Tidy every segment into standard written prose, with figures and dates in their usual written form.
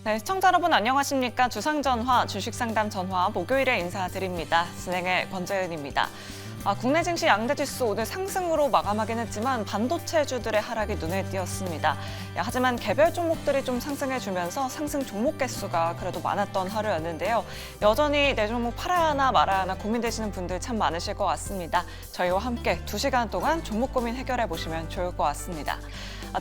네, 시청자 여러분 안녕하십니까? 주상전화, 주식상담 전화 목요일에 인사드립니다. 진행의 권재은입니다. 국내 증시 양대지수 오늘 상승으로 마감하긴 했지만 반도체주들의 하락이 눈에 띄었습니다. 하지만 개별 종목들이 좀 상승해주면서 상승 종목 개수가 그래도 많았던 하루였는데요. 여전히 내 종목 팔아야 하나 말아야 하나 고민되시는 분들 참 많으실 것 같습니다. 저희와 함께 2시간 동안 종목 고민 해결해 보시면 좋을 것 같습니다.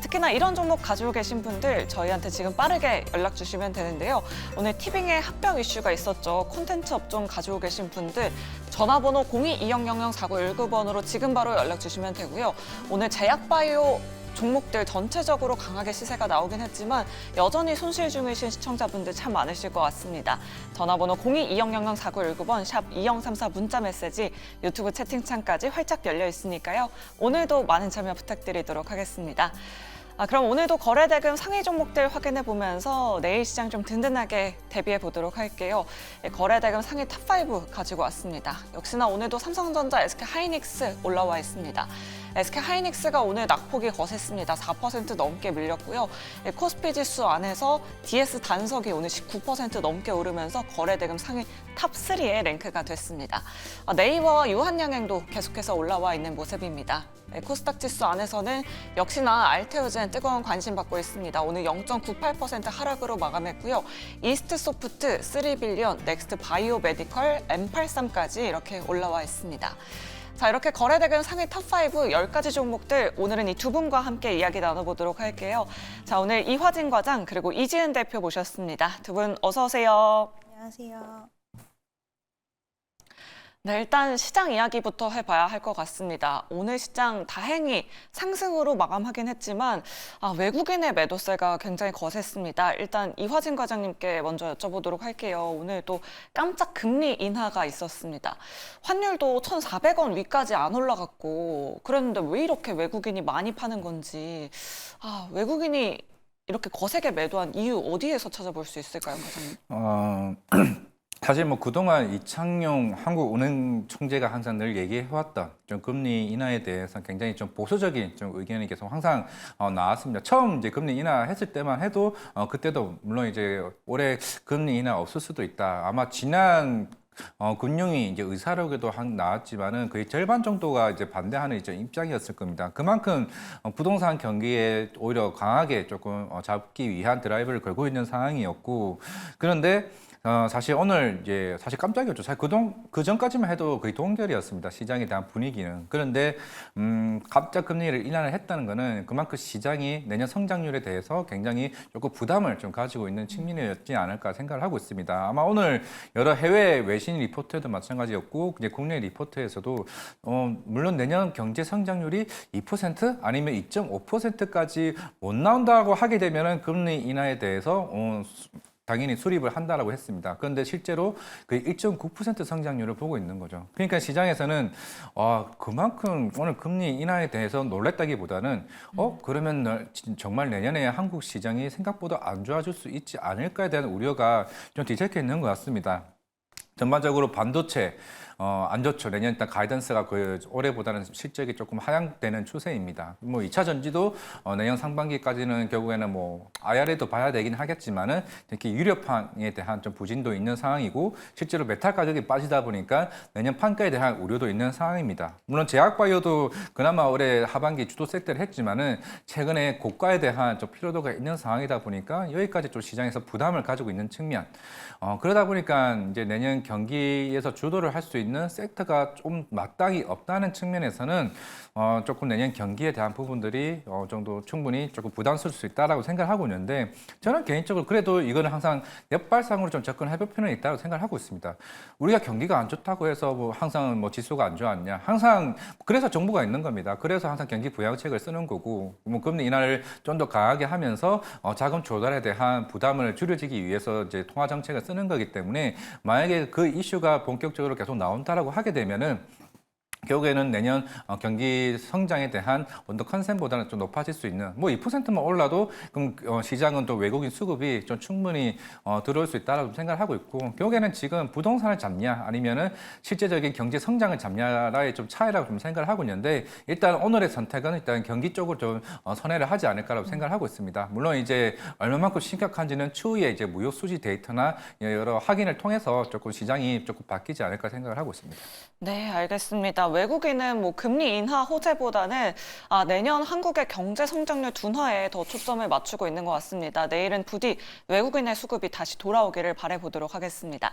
특히나 이런 종목 가지고 계신 분들 저희한테 지금 빠르게 연락 주시면 되는데요. 오늘 티빙에 합병 이슈가 있었죠. 콘텐츠 업종 가지고 계신 분들 전화번호 02-2000-4919번으로 지금 바로 연락 주시면 되고요. 오늘 제약바이오 종목들 전체적으로 강하게 시세가 나오긴 했지만 여전히 손실 중이신 시청자분들 참 많으실 것 같습니다. 전화번호 02-2000-4919번 샵 2034 문자 메시지 유튜브 채팅창까지 활짝 열려 있으니까요. 오늘도 많은 참여 부탁드리도록 하겠습니다. 그럼 오늘도 거래대금 상위 종목들 확인해 보면서 내일 시장 좀 든든하게 대비해 보도록 할게요. 거래대금 상위 탑5 가지고 왔습니다. 역시나 오늘도 삼성전자, SK하이닉스 올라와 있습니다. SK하이닉스가 오늘 낙폭이 거셌습니다. 4% 넘게 밀렸고요. 코스피 지수 안에서 DS 단석이 오늘 19% 넘게 오르면서 거래대금 상위 탑3에 랭크가 됐습니다. 네이버와 유한양행도 계속해서 올라와 있는 모습입니다. 코스닥 지수 안에서는 역시나 알테오젠 뜨거운 관심 받고 있습니다. 오늘 0.98% 하락으로 마감했고요. 이스트소프트, 3빌리언, 넥스트 바이오메디컬, M83까지 이렇게 올라와 있습니다. 자, 이렇게 거래대금 상위 탑5 10가지 종목들 오늘은 이 두 분과 함께 이야기 나눠보도록 할게요. 자, 오늘 이화진 과장 그리고 이지은 대표 모셨습니다. 두 분 어서 오세요. 안녕하세요. 네, 일단 시장 이야기부터 해봐야 할 것 같습니다. 오늘 시장 다행히 상승으로 마감하긴 했지만 외국인의 매도세가 굉장히 거셌습니다. 일단 이화진 과장님께 먼저 여쭤보도록 할게요. 오늘 또 깜짝 금리 인하가 있었습니다. 환율도 1,400원 위까지 안 올라갔고 그랬는데 왜 이렇게 외국인이 많이 파는 건지 외국인이 이렇게 거세게 매도한 이유 어디에서 찾아볼 수 있을까요, 과장님? 사실 뭐 그동안 이창용 한국은행 총재가 항상 늘 얘기해왔던 좀 금리 인하에 대해서 굉장히 좀 보수적인 좀 의견이 계속 항상 나왔습니다. 처음 이제 금리 인하했을 때만 해도 그때도 물론 이제 올해 금리 인하 없을 수도 있다. 아마 지난 금융위 이제 의사록에도 나왔지만은 거의 절반 정도가 이제 반대하는 이제 입장이었을 겁니다. 그만큼 부동산 경기에 오히려 강하게 조금 잡기 위한 드라이브를 걸고 있는 상황이었고 그런데 사실 오늘 이제 사실 깜짝이었죠. 사실 그 전까지만 해도 거의 동결이었습니다. 시장에 대한 분위기는. 그런데 갑작 금리를 인하를 했다는 거는 그만큼 시장이 내년 성장률에 대해서 굉장히 조금 부담을 좀 가지고 있는 측면이었지 않을까 생각을 하고 있습니다. 아마 오늘 여러 해외 외신 리포트에도 마찬가지였고 이제 국내 리포트에서도 물론 내년 경제 성장률이 2% 아니면 2.5%까지 못 나온다고 하게 되면은 금리 인하에 대해서 당연히 수립을 한다라고 했습니다. 그런데 실제로 그 1.9% 성장률을 보고 있는 거죠. 그러니까 시장에서는 그만큼 오늘 금리 인하에 대해서 놀랬다기보다는 그러면 정말 내년에 한국 시장이 생각보다 안 좋아질 수 있지 않을까에 대한 우려가 좀 뒤섞여 있는 것 같습니다. 전반적으로 반도체 안 좋죠. 내년 일단 가이던스가 그 올해보다는 실적이 조금 하향되는 추세입니다. 뭐 2차 전지도 내년 상반기까지는 결국에는 뭐 IRA도 봐야 되긴 하겠지만은 특히 유료판에 대한 좀 부진도 있는 상황이고 실제로 메탈 가격이 빠지다 보니까 내년 판가에 대한 우려도 있는 상황입니다. 물론 제약바이오도 그나마 올해 하반기 주도 섹터를 했지만은 최근에 고가에 대한 좀 피로도가 있는 상황이다 보니까 여기까지 좀 시장에서 부담을 가지고 있는 측면. 그러다 보니까 이제 내년 경기에서 주도를 할 수 있는 섹터가 좀 마땅히 없다는 측면에서는 조금 내년 경기에 대한 부분들이 어느 정도 충분히 조금 부담스러울 수 있다라고 생각하고 있는데 저는 개인적으로 그래도 이거는 항상 역발상으로 좀 접근해 볼 필요는 있다고 생각을 하고 있습니다. 우리가 경기가 안 좋다고 해서 뭐 항상 뭐 지수가 안 좋았냐? 항상 그래서 정부가 있는 겁니다. 그래서 항상 경기 부양책을 쓰는 거고 뭐 금리 인하를 좀 더 강하게 하면서 자금 조달에 대한 부담을 줄여지기 위해서 이제 통화 정책을 쓰는 거기 때문에 만약에 그 이슈가 본격적으로 계속 나온다라고 하게 되면은 결국에는 내년 경기 성장에 대한 어떤 컨센보다는 좀 높아질 수 있는 뭐 2%만 올라도 그럼 시장은 또 외국인 수급이 좀 충분히 들어올 수 있다라고 생각을 하고 있고 결국에는 지금 부동산을 잡냐 아니면은 실제적인 경제 성장을 잡냐라의 좀 차이라고 좀 생각을 하고 있는데 일단 오늘의 선택은 일단 경기 쪽으로 좀 선회를 하지 않을까라고 생각을 하고 있습니다. 물론 이제 얼마만큼 심각한지는 추후에 이제 무역 수지 데이터나 여러 확인을 통해서 조금 시장이 조금 바뀌지 않을까 생각을 하고 있습니다. 네, 알겠습니다. 외국인은 뭐 금리 인하 호재보다는 내년 한국의 경제 성장률 둔화에 더 초점을 맞추고 있는 것 같습니다. 내일은 부디 외국인의 수급이 다시 돌아오기를 바라보도록 하겠습니다.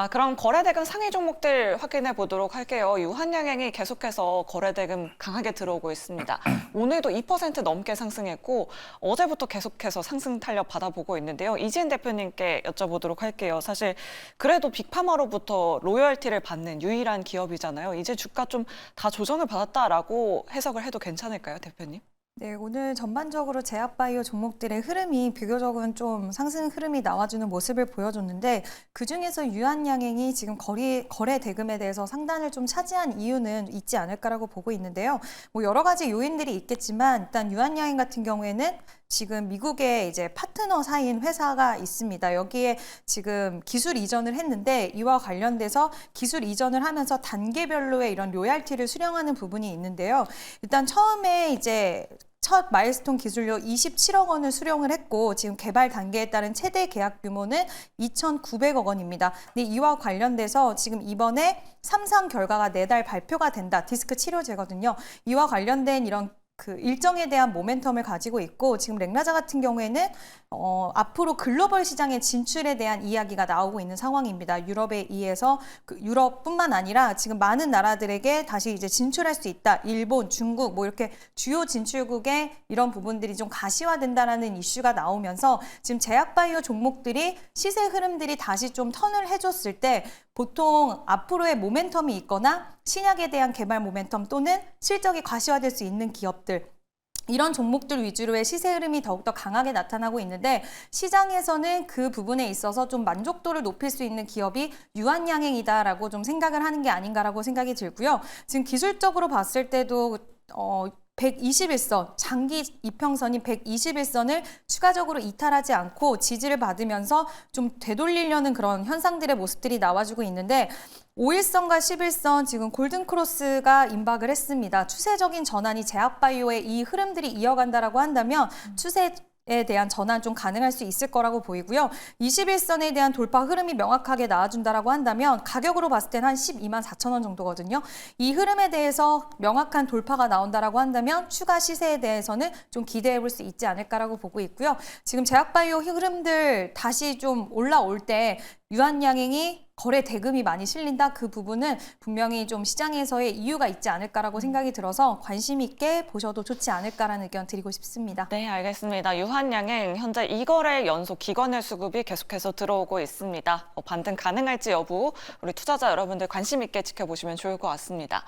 그럼 거래대금 상위 종목들 확인해 보도록 할게요. 유한양행이 계속해서 거래대금 강하게 들어오고 있습니다. 오늘도 2% 넘게 상승했고 어제부터 계속해서 상승 탄력 받아보고 있는데요. 이지은 대표님께 여쭤보도록 할게요. 사실 그래도 빅파마로부터 로열티를 받는 유일한 기업이잖아요. 이제 주가 좀 다 조정을 받았다라고 해석을 해도 괜찮을까요, 대표님? 네, 오늘 전반적으로 제약바이오 종목들의 흐름이 비교적은 좀 상승 흐름이 나와주는 모습을 보여줬는데 그중에서 유한양행이 지금 거래 대금에 대해서 상단을 좀 차지한 이유는 있지 않을까라고 보고 있는데요. 뭐 여러 가지 요인들이 있겠지만 일단 유한양행 같은 경우에는 지금 미국의 이제 파트너사인 회사가 있습니다. 여기에 지금 기술 이전을 했는데 이와 관련돼서 기술 이전을 하면서 단계별로의 이런 로얄티를 수령하는 부분이 있는데요. 일단 처음에 이제 첫 마일스톤 기술료 27억 원을 수령을 했고 지금 개발 단계에 따른 최대 계약 규모는 2,900억 원입니다. 근데 이와 관련돼서 지금 이번에 3상 결과가 내달 발표가 된다. 디스크 치료제거든요. 이와 관련된 이런 그 일정에 대한 모멘텀을 가지고 있고 지금 렉나자 같은 경우에는 앞으로 글로벌 시장의 진출에 대한 이야기가 나오고 있는 상황입니다. 유럽에 의해서 유럽뿐만 아니라 지금 많은 나라들에게 다시 이제 진출할 수 있다. 일본, 중국 뭐 이렇게 주요 진출국의 이런 부분들이 좀 가시화된다라는 이슈가 나오면서 지금 제약바이오 종목들이 시세 흐름들이 다시 좀 턴을 해줬을 때 보통 앞으로의 모멘텀이 있거나 신약에 대한 개발 모멘텀 또는 실적이 가시화될 수 있는 기업들 이런 종목들 위주로의 시세 흐름이 더욱더 강하게 나타나고 있는데 시장에서는 그 부분에 있어서 좀 만족도를 높일 수 있는 기업이 유한양행이다라고 좀 생각을 하는 게 아닌가라고 생각이 들고요. 지금 기술적으로 봤을 때도 121선, 장기 이평선인 121선을 추가적으로 이탈하지 않고 지지를 받으면서 좀 되돌리려는 그런 현상들의 모습들이 나와주고 있는데 5일선과 11선 지금 골든크로스가 임박을 했습니다. 추세적인 전환이 제약바이오의 이 흐름들이 이어간다라고 한다면 추세에 대한 전환 좀 가능할 수 있을 거라고 보이고요. 21선에 대한 돌파 흐름이 명확하게 나와준다라고 한다면 가격으로 봤을 때는 한 12만 4천 원 정도거든요. 이 흐름에 대해서 명확한 돌파가 나온다라고 한다면 추가 시세에 대해서는 좀 기대해 볼 수 있지 않을까라고 보고 있고요. 지금 제약바이오 흐름들 다시 좀 올라올 때 유한양행이 거래 대금이 많이 실린다. 그 부분은 분명히 좀 시장에서의 이유가 있지 않을까라고 생각이 들어서 관심 있게 보셔도 좋지 않을까라는 의견 드리고 싶습니다. 네, 알겠습니다. 유한양행 현재 2거래 연속 기관일 수급이 계속해서 들어오고 있습니다. 반등 가능할지 여부 우리 투자자 여러분들 관심 있게 지켜보시면 좋을 것 같습니다.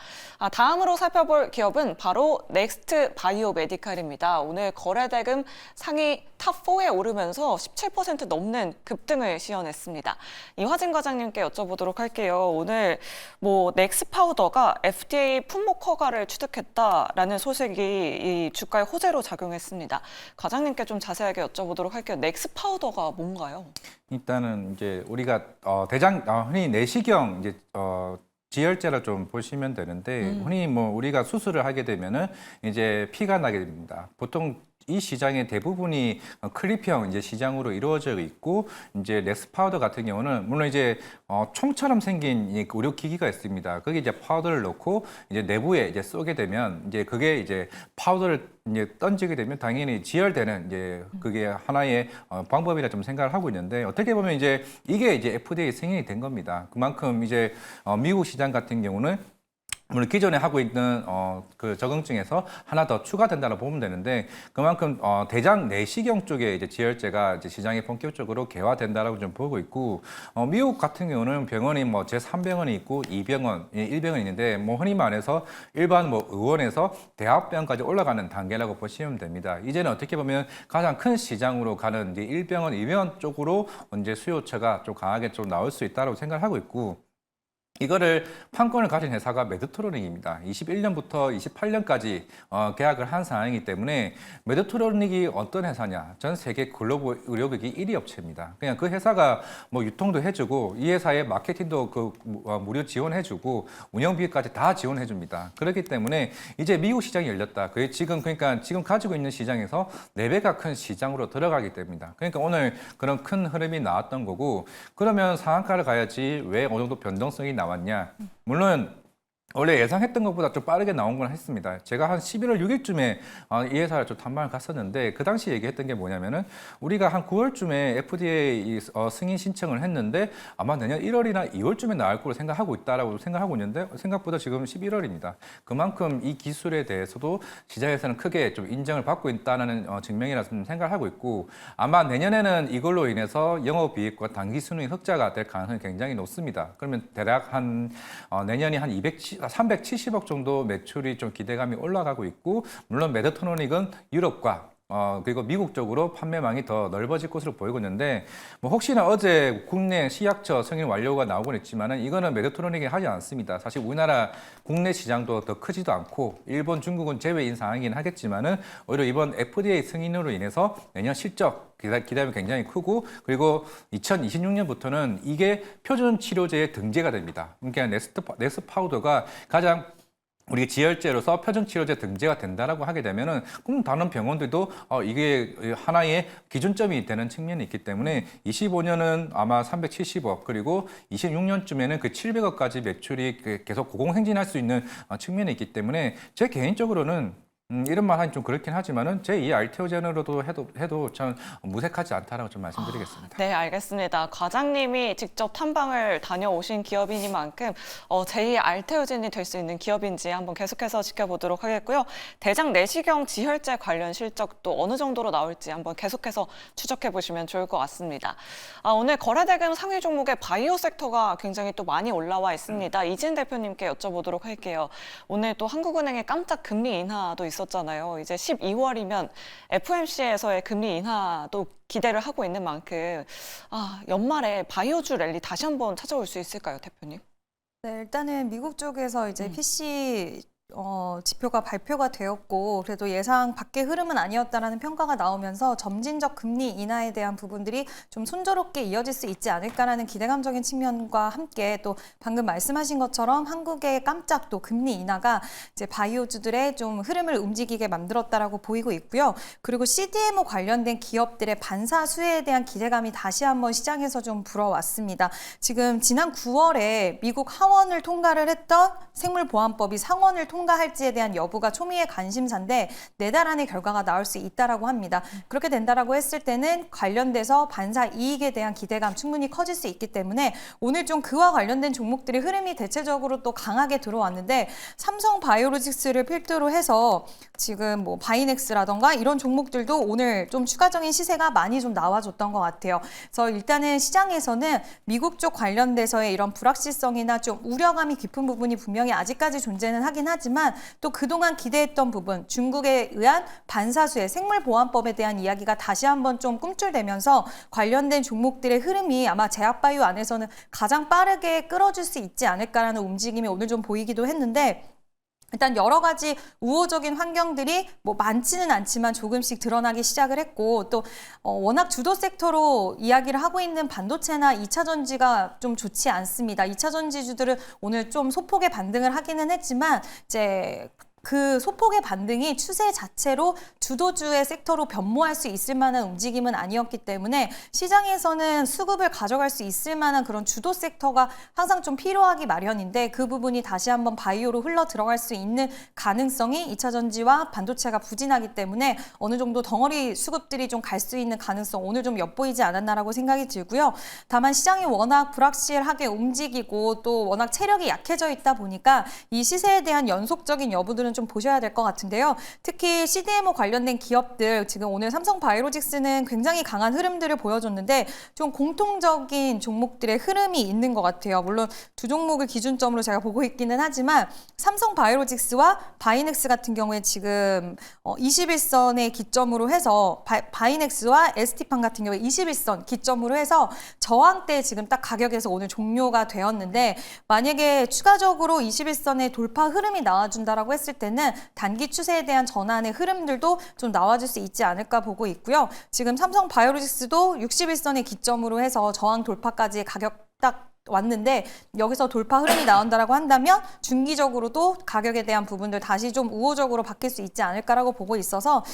다음으로 살펴볼 기업은 바로 넥스트 바이오 메디칼입니다. 오늘 거래 대금 상위 탑4에 오르면서 17% 넘는 급등을 시현했습니다. 이화진 과장님께 여쭤보도록 할게요. 오늘 넥스 파우더가 FDA 품목 허가를 취득했다라는 소식이 이 주가의 호재로 작용했습니다. 과장님께 좀 자세하게 여쭤보도록 할게요. 넥스 파우더가 뭔가요? 일단은 이제 우리가 흔히 내시경 이제 지혈제라 좀 보시면 되는데 흔히 우리가 수술을 하게 되면은 이제 피가 나게 됩니다. 보통 이 시장의 대부분이 클립형 이제 시장으로 이루어져 있고 이제 넥스 파우더 같은 경우는 물론 이제 총처럼 생긴 이 의료기기가 있습니다. 거기 이제 파우더를 넣고 이제 내부에 이제 쏘게 되면 이제 그게 이제 파우더를 이제 던지게 되면 당연히 지혈되는 이제 그게 하나의 방법이라 좀 생각을 하고 있는데 어떻게 보면 이제 이게 이제 FDA 승인이 된 겁니다. 그만큼 이제 미국 시장 같은 경우는 물론 기존에 하고 있는 그 적응증에서 하나 더 추가된다고 보면 되는데 그만큼 대장 내시경 쪽에 이제 지혈제가 이제 시장에 본격적으로 개화된다라고 좀 보고 있고 미국 같은 경우는 병원이 제3병원이 있고 2병원, 1병원이 있는데 흔히 말해서 일반 의원에서 대학병까지 올라가는 단계라고 보시면 됩니다. 이제는 어떻게 보면 가장 큰 시장으로 가는 이제 1병원, 2병원 쪽으로 이제 수요처가 좀 강하게 좀 나올 수 있다고 생각을 하고 있고. 이거를 판권을 가진 회사가 메드트로닉입니다. 21년부터 28년까지 계약을 한 상황이기 때문에 메드트로닉이 어떤 회사냐? 전 세계 글로벌 의료기기 1위 업체입니다. 그냥 그 회사가 뭐 유통도 해주고 이 회사의 마케팅도 무료 지원해주고 운영비까지 다 지원해줍니다. 그렇기 때문에 이제 미국 시장이 열렸다. 그게 그러니까 지금 가지고 있는 시장에서 4배가 큰 시장으로 들어가기 때문입니다. 그러니까 오늘 그런 큰 흐름이 나왔던 거고 그러면 상한가를 가야지 왜 어느 정도 변동성이 나왔냐. 물론 원래 예상했던 것보다 좀 빠르게 나온 건 했습니다. 제가 한 11월 6일쯤에 이 회사를 좀 탐방을 갔었는데 그 당시 얘기했던 게 뭐냐면은 우리가 한 9월쯤에 FDA 승인 신청을 했는데 아마 내년 1월이나 2월쯤에 나올 거로 생각하고 있다라고 생각하고 있는데 생각보다 지금 11월입니다. 그만큼 이 기술에 대해서도 시장에서는 크게 좀 인정을 받고 있다는 증명이라서 생각을 하고 있고 아마 내년에는 이걸로 인해서 영업이익과 당기 순이익 흑자가 될 가능성이 굉장히 높습니다. 그러면 대략 한 내년이 한 370억 정도 매출이 좀 기대감이 올라가고 있고 물론 메드트로닉은 유럽과 그리고 미국 쪽으로 판매망이 더 넓어질 것으로 보이고 있는데 뭐 혹시나 어제 국내 식약처 승인 완료가 나오곤 했지만은 이거는 메드트로닉이 하지 않습니다. 사실 우리나라 국내 시장도 더 크지도 않고 일본, 중국은 제외인 상황이긴 하겠지만은 오히려 이번 FDA 승인으로 인해서 내년 실적 기대감이 굉장히 크고 그리고 2026년부터는 이게 표준 치료제의 등재가 됩니다. 그러니까 네스 파우더가 가장 우리 지혈제로서 표준 치료제 등재가 된다라고 하게 되면은 그럼 다른 병원들도 이게 하나의 기준점이 되는 측면이 있기 때문에 25년은 아마 370억 그리고 26년쯤에는 그 700억까지 매출이 계속 고공행진할 수 있는 측면이 있기 때문에 제 개인적으로는 이런 말 하긴 좀 그렇긴 하지만은 제 이 알테오젠으로도 해도 참 무색하지 않다라고 좀 말씀드리겠습니다. 네, 알겠습니다. 과장님이 직접 탐방을 다녀오신 기업이니만큼 제2 알테오젠이 될 수 있는 기업인지 한번 계속해서 지켜보도록 하겠고요. 대장 내시경 지혈제 관련 실적도 어느 정도로 나올지 한번 계속해서 추적해 보시면 좋을 것 같습니다. 오늘 거래대금 상위 종목의 바이오 섹터가 굉장히 또 많이 올라와 있습니다. 이진 대표님께 여쭤보도록 할게요. 오늘 또 한국은행의 깜짝 금리 인하도 있었잖아요. 이제 12월이면 FOMC에서의 금리 인하도 기대를 하고 있는 만큼 연말에 바이오주 랠리 다시 한번 찾아올 수 있을까요, 대표님? 네, 일단은 미국 쪽에서 이제 PC 지표가 발표가 되었고 그래도 예상 밖의 흐름은 아니었다라는 평가가 나오면서 점진적 금리 인하에 대한 부분들이 좀 순조롭게 이어질 수 있지 않을까라는 기대감적인 측면과 함께 또 방금 말씀하신 것처럼 한국의 깜짝 또 금리 인하가 이제 바이오주들의 좀 흐름을 움직이게 만들었다라고 보이고 있고요. 그리고 CDMO 관련된 기업들의 반사 수혜에 대한 기대감이 다시 한번 시장에서 좀 불어왔습니다. 지금 지난 9월에 미국 하원을 통과를 했던 생물보안법이 상원을 통과할지에 대한 여부가 초미의 관심사인데 4달 안에 결과가 나올 수 있다라고 합니다. 그렇게 된다라고 했을 때는 관련돼서 반사 이익에 대한 기대감 충분히 커질 수 있기 때문에 오늘 좀 그와 관련된 종목들의 흐름이 대체적으로 또 강하게 들어왔는데 삼성 바이오로직스를 필두로 해서 지금 뭐 바이넥스라던가 이런 종목들도 오늘 좀 추가적인 시세가 많이 좀 나와줬던 것 같아요. 그래서 일단은 시장에서는 미국 쪽 관련돼서의 이런 불확실성이나 좀 우려감이 깊은 부분이 분명히 아직까지 존재는 하긴 하지만 또 그동안 기대했던 부분 중국에 의한 반사수의 생물보안법에 대한 이야기가 다시 한번 좀 꿈틀대면서 관련된 종목들의 흐름이 아마 제약바이오 안에서는 가장 빠르게 끌어줄 수 있지 않을까라는 움직임이 오늘 좀 보이기도 했는데 일단 여러 가지 우호적인 환경들이 뭐 많지는 않지만 조금씩 드러나기 시작을 했고 또 워낙 주도 섹터로 이야기를 하고 있는 반도체나 2차 전지가 좀 좋지 않습니다. 2차 전지주들은 오늘 좀 소폭의 반등을 하기는 했지만 이제 그 소폭의 반등이 추세 자체로 주도주의 섹터로 변모할 수 있을 만한 움직임은 아니었기 때문에 시장에서는 수급을 가져갈 수 있을 만한 그런 주도 섹터가 항상 좀 필요하기 마련인데 그 부분이 다시 한번 바이오로 흘러 들어갈 수 있는 가능성이 2차 전지와 반도체가 부진하기 때문에 어느 정도 덩어리 수급들이 좀 갈 수 있는 가능성 오늘 좀 엿보이지 않았나라고 생각이 들고요. 다만 시장이 워낙 불확실하게 움직이고 또 워낙 체력이 약해져 있다 보니까 이 시세에 대한 연속적인 여부들은 부분은 좀 보셔야 될 것 같은데요. 특히 CDMO 관련된 기업들, 지금 오늘 삼성바이오로직스는 굉장히 강한 흐름들을 보여줬는데 좀 공통적인 종목들의 흐름이 있는 것 같아요. 물론 두 종목을 기준점으로 제가 보고 있기는 하지만 삼성바이오로직스와 바이넥스 같은 경우에 지금 21선의 기점으로 해서 바이넥스와 ST판 같은 경우에 21선 기점으로 해서 저항대 지금 딱 가격에서 오늘 종료가 되었는데 만약에 추가적으로 21선의 돌파 흐름이 나와준다라고 했을 때는 단기 추세에 대한 전환의 흐름들도 좀 나와줄 수 있지 않을까 보고 있고요. 지금 삼성바이오로직스도 61선의 기점으로 해서 저항 돌파까지 가격 딱 왔는데 여기서 돌파 흐름이 나온다라고 한다면 중기적으로도 가격에 대한 부분들 다시 좀 우호적으로 바뀔 수 있지 않을까라고 보고 있어서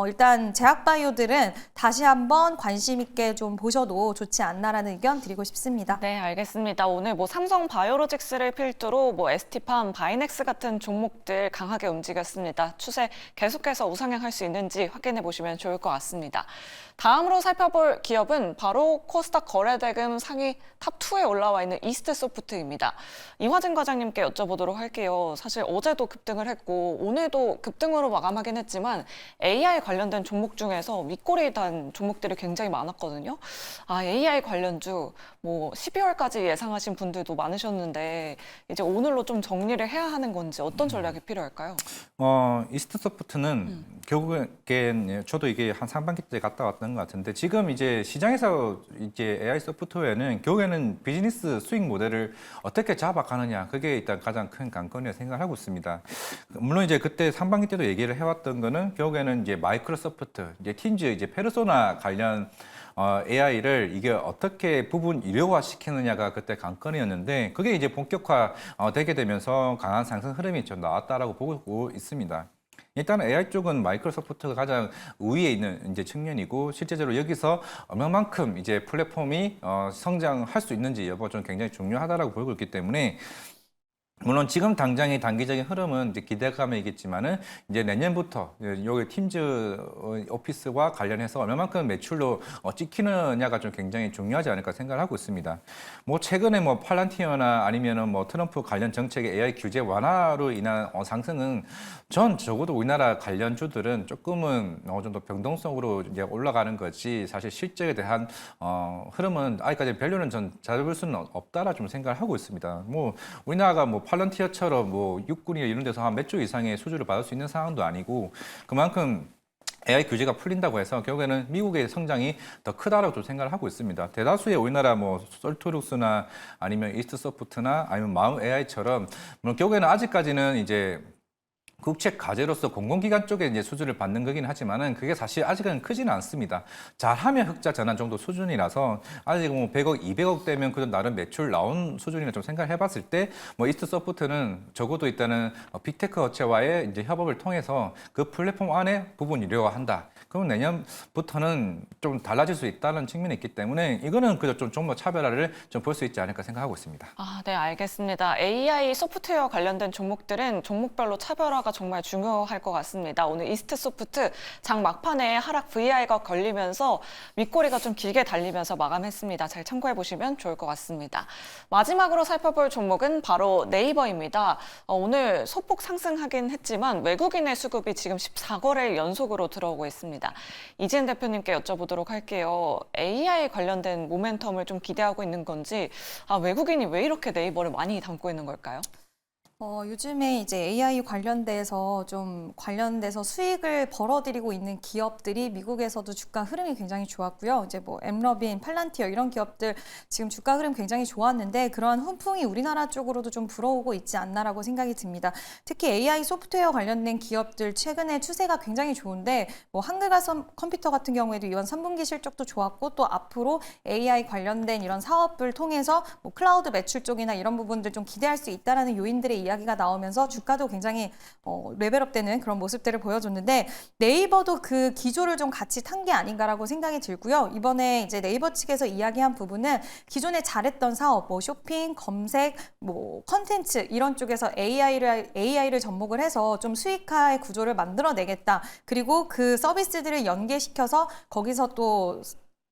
일단 제약바이오들은 다시 한번 관심 있게 좀 보셔도 좋지 않나라는 의견 드리고 싶습니다. 네, 알겠습니다. 오늘 뭐 삼성바이오로직스를 필두로 뭐 ST팜, 바이넥스 같은 종목들 강하게 움직였습니다. 추세 계속해서 우상향할 수 있는지 확인해 보시면 좋을 것 같습니다. 다음으로 살펴볼 기업은 바로 코스닥 거래대금 상위 탑2에 올라와 있는 이스트소프트입니다. 이화진 과장님께 여쭤보도록 할게요. 사실 어제도 급등을 했고 오늘도 급등으로 마감하긴 했지만 AI 관련된 종목 중에서 윗꼬리 단 종목들이 굉장히 많았거든요. AI 관련주 뭐 12월까지 예상하신 분들도 많으셨는데 이제 오늘로 좀 정리를 해야 하는 건지 어떤 전략이 필요할까요? 이스트소프트는 결국엔 저도 이게 한 상반기 때 갔다 왔던 것 같은데 지금 이제 시장에서 이제 AI 소프트웨어는 결국에는 비즈니스 수익 모델을 어떻게 잡아가느냐 그게 일단 가장 큰 관건이라고 생각하고 있습니다. 물론 이제 그때 상반기 때도 얘기를 해왔던 거는 결국에는 이제 마이크로소프트, 이제 팀즈, 이제 페르소나 관련 AI를 이게 어떻게 부분 유료화 시키느냐가 그때 관건이었는데 그게 이제 본격화 되게 되면서 강한 상승 흐름이 좀 나왔다라고 보고 있습니다. 일단 AI 쪽은 마이크로소프트가 가장 우위에 있는 이제 측면이고 실제적으로 여기서 얼마만큼 이제 플랫폼이 성장할 수 있는지 여부가 좀 굉장히 중요하다라고 보고 있기 때문에 물론 지금 당장의 단기적인 흐름은 이제 기대감이겠지만은 이제 내년부터 여기 팀즈 오피스와 관련해서 얼마만큼 매출로 찍히느냐가 좀 굉장히 중요하지 않을까 생각을 하고 있습니다. 뭐 최근에 뭐 팔란티어나 아니면은 뭐 트럼프 관련 정책의 AI 규제 완화로 인한 상승은 전 적어도 우리나라 관련주들은 조금은 어느 정도 변동성으로 이제 올라가는 거지 사실 실적에 대한 흐름은 아직까지 밸류는 전 잡을 수는 없다라 좀 생각을 하고 있습니다. 뭐 우리나라가 뭐 팔런티어처럼 뭐 육군이나 이런 데서 한 몇 조 이상의 수주를 받을 수 있는 상황도 아니고 그만큼 AI 규제가 풀린다고 해서 결국에는 미국의 성장이 더 크다라고 좀 생각을 하고 있습니다. 대다수의 우리나라 뭐 솔토룩스나 아니면 이스트소프트나 아니면 마음 AI처럼 물론 결국에는 아직까지는 이제 국책 과제로서 공공기관 쪽에 이제 수주를 받는 거긴 하지만은 그게 사실 아직은 크지는 않습니다. 잘하면 흑자 전환 정도 수준이라서 아직 뭐 100억, 200억 되면 그래도 나름 매출 나온 수준이라 좀 생각을 해봤을 때 뭐 이스트소프트는 적어도 일단은 빅테크 업체와의 이제 협업을 통해서 그 플랫폼 안에 부분 유료화한다. 그럼 내년부터는 좀 달라질 수 있다는 측면이 있기 때문에 이거는 그저 좀 더 차별화를 좀 볼 수 있지 않을까 생각하고 있습니다. 네, 알겠습니다. AI 소프트웨어 관련된 종목들은 종목별로 차별화가 정말 중요할 것 같습니다. 오늘 이스트소프트 장 막판에 하락 VI가 걸리면서 윗꼬리가 좀 길게 달리면서 마감했습니다. 잘 참고해 보시면 좋을 것 같습니다. 마지막으로 살펴볼 종목은 바로 네이버입니다. 오늘 소폭 상승하긴 했지만 외국인의 수급이 지금 14거래일 연속으로 들어오고 있습니다. 이지은 대표님께 여쭤보도록 할게요. AI 관련된 모멘텀을 좀 기대하고 있는 건지 외국인이 왜 이렇게 네이버를 많이 담고 있는 걸까요? 요즘에 이제 AI 관련돼서 수익을 벌어들이고 있는 기업들이 미국에서도 주가 흐름이 굉장히 좋았고요. 이제 뭐 엠러빈, 팔란티어 이런 기업들 지금 주가 흐름 굉장히 좋았는데 그러한 훈풍이 우리나라 쪽으로도 좀 불어오고 있지 않나라고 생각이 듭니다. 특히 AI 소프트웨어 관련된 기업들 최근에 추세가 굉장히 좋은데 뭐 한글가섬 컴퓨터 같은 경우에도 이번 3분기 실적도 좋았고 또 앞으로 AI 관련된 이런 사업을 통해서 뭐 클라우드 매출 쪽이나 이런 부분들 좀 기대할 수 있다라는 요인들의 이야기가 나오면서 주가도 굉장히 레벨업되는 그런 모습들을 보여줬는데 네이버도 그 기조를 좀 같이 탄 게 아닌가라고 생각이 들고요. 이번에 이제 네이버 측에서 이야기한 부분은 기존에 잘했던 사업, 뭐 쇼핑, 검색, 뭐 컨텐츠 이런 쪽에서 AI를 접목을 해서 좀 수익화의 구조를 만들어내겠다. 그리고 그 서비스들을 연계시켜서 거기서 또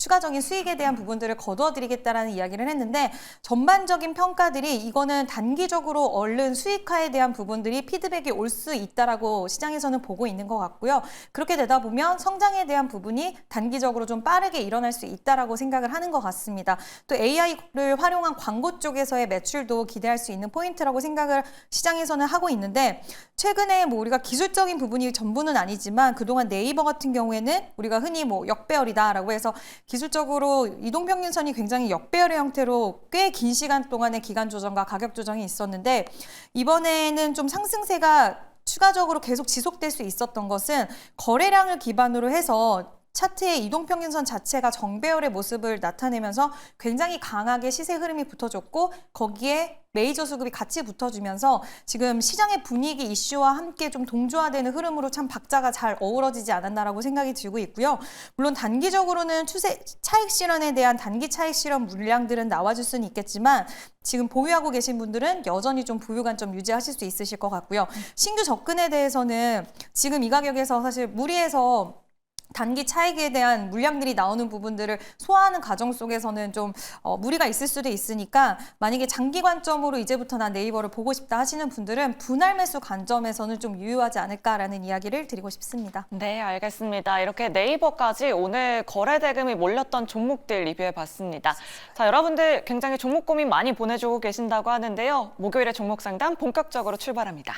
추가적인 수익에 대한 부분들을 거두어드리겠다라는 이야기를 했는데 전반적인 평가들이 이거는 단기적으로 얼른 수익화에 대한 부분들이 피드백이 올 수 있다라고 시장에서는 보고 있는 것 같고요. 그렇게 되다 보면 성장에 대한 부분이 단기적으로 좀 빠르게 일어날 수 있다라고 생각을 하는 것 같습니다. 또 AI를 활용한 광고 쪽에서의 매출도 기대할 수 있는 포인트라고 생각을 시장에서는 하고 있는데 최근에 뭐 우리가 기술적인 부분이 전부는 아니지만 그동안 네이버 같은 경우에는 우리가 흔히 뭐 역배열이다라고 해서 기술적으로 이동평균선이 굉장히 역배열의 형태로 꽤 긴 시간 동안의 기간 조정과 가격 조정이 있었는데 이번에는 좀 상승세가 추가적으로 계속 지속될 수 있었던 것은 거래량을 기반으로 해서 차트의 이동평균선 자체가 정배열의 모습을 나타내면서 굉장히 강하게 시세 흐름이 붙어줬고 거기에 메이저 수급이 같이 붙어주면서 지금 시장의 분위기 이슈와 함께 좀 동조화되는 흐름으로 참 박자가 잘 어우러지지 않았나라고 생각이 들고 있고요. 물론 단기적으로는 차익 실현에 대한 단기 차익 실현 물량들은 나와줄 수는 있겠지만 지금 보유하고 계신 분들은 여전히 좀 보유 관점 유지하실 수 있으실 것 같고요. 신규 접근에 대해서는 지금 이 가격에서 사실 무리해서 단기 차익에 대한 물량들이 나오는 부분들을 소화하는 과정 속에서는 좀 무리가 있을 수도 있으니까 만약에 장기 관점으로 이제부터 난 네이버를 보고 싶다 하시는 분들은 분할 매수 관점에서는 좀 유효하지 않을까라는 이야기를 드리고 싶습니다. 네, 알겠습니다. 이렇게 네이버까지 오늘 거래 대금이 몰렸던 종목들 리뷰해봤습니다. 자, 여러분들 굉장히 종목 고민 많이 보내주고 계신다고 하는데요. 목요일에 종목 상담 본격적으로 출발합니다.